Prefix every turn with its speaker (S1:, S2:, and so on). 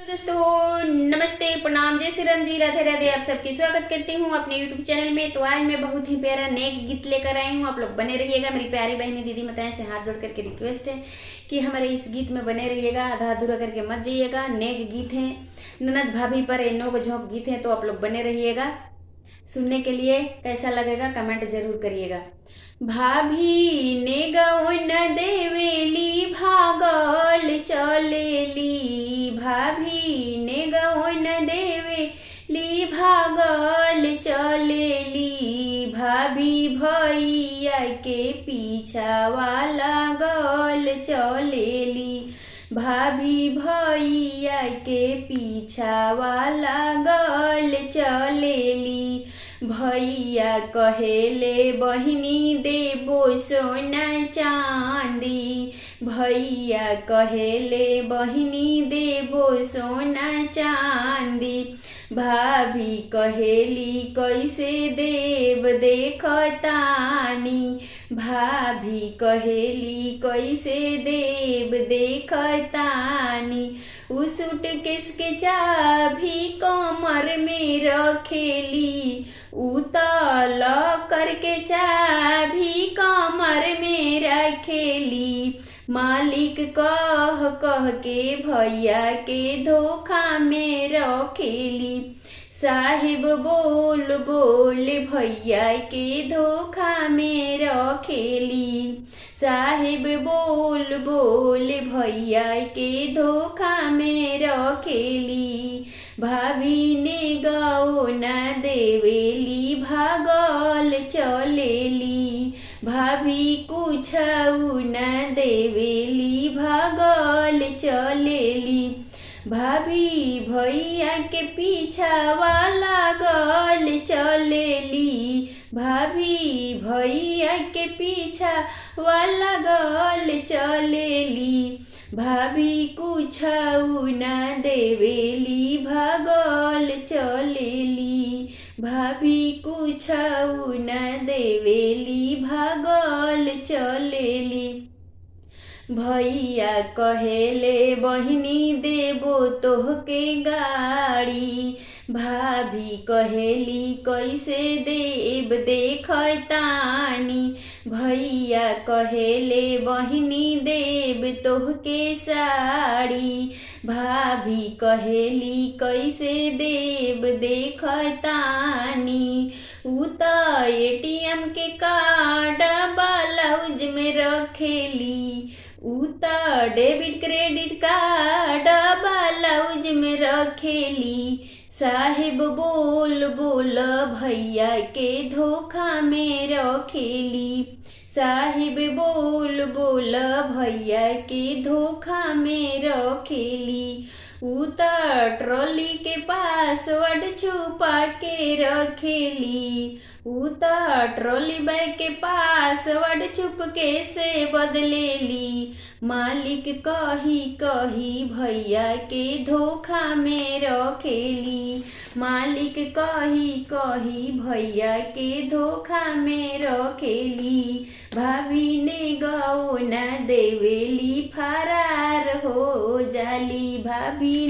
S1: तो दोस्तों नमस्ते, प्रणाम, जय श्री राम जी, राधे राधे। आप सबकी स्वागत करती हूँ अपने यूट्यूब चैनल में। तो आज मैं बहुत ही प्यारा नेक गीत लेकर आई हूँ, आप लोग बने रहिएगा। मेरी प्यारी बहनी दीदी माताएं से हाथ जोड़ करके रिक्वेस्ट है कि हमारे इस गीत में बने रहिएगा, आधा अधूरा करके मत जाइएगा। नेक गीत है, ननद भाभी पर नोक झोंक गीत है, तो आप लोग बने रहिएगा। सुनने के लिए कैसा लगेगा कमेंट जरूर करिएगा। भाभी ने गौन देवेली भागल चलेली, भाभी ने गौन देवेली भागल चलेली, भाभी भैया के पीछा वाला गल चलेली, भाभी भैया के पीछा वाला गल चलेली। भैया कहेले बहिनी देबो सोना चांदी, भैया कहेले बहिनी देबो सोना चांदी, भाभी कहेली कैसे देव देखतानी, भाभी कहेली कैसे देव देखतानी। उस सूटकेस के चाबी कमर में रखेली, उताल करके चाबी कमर में रखेली, मालिक कह कह के भैया के धोखा में रखेली, साहिब बोल बोल भैया के धोखा में रखेली, साहिब बोल बोल भैया के धोखा में रखेली। भाभी ने गौना देवेली भागल चलेली, भाभी कुछ न देवेली भागल चलेली, भाभी भैया के पीछा वाला गल चलेली, भाभी भैया के पीछा वाला गल चलेली, भाभी कुछ न देवेली भागल चलेली, भाभी कुछ न देवेली भागल चलेली। भैया कहेले बहिनी देबो तोहके गाड़ी, भाभी कहेली कैसे देव देखतानी, भैया कहेले बहिनी देव तोहके साड़ी, भाभी कहेली कैसे देव देखतानी। उता एटीएम के कार्ड ब्लाउज में रखेली, उता डेबिट क्रेडिट कार्ड ब्लाउज में रखेली, साहिब बोल बोल भैया के धोखा में रखेली, साहिब बोल बोल भैया के धोखा में रखेली। उता ट्रॉली के पासवर्ड छुपा के रखेली, उता ट्रॉली बैग के पासवर्ड चुपके से बदलेली, मालिक कही कही भैया के धोखा में रखेली, मालिक कही कही भैया के धोखा में रखेली। भाभी ने गौना देवेली फरार हो जाली, भाभी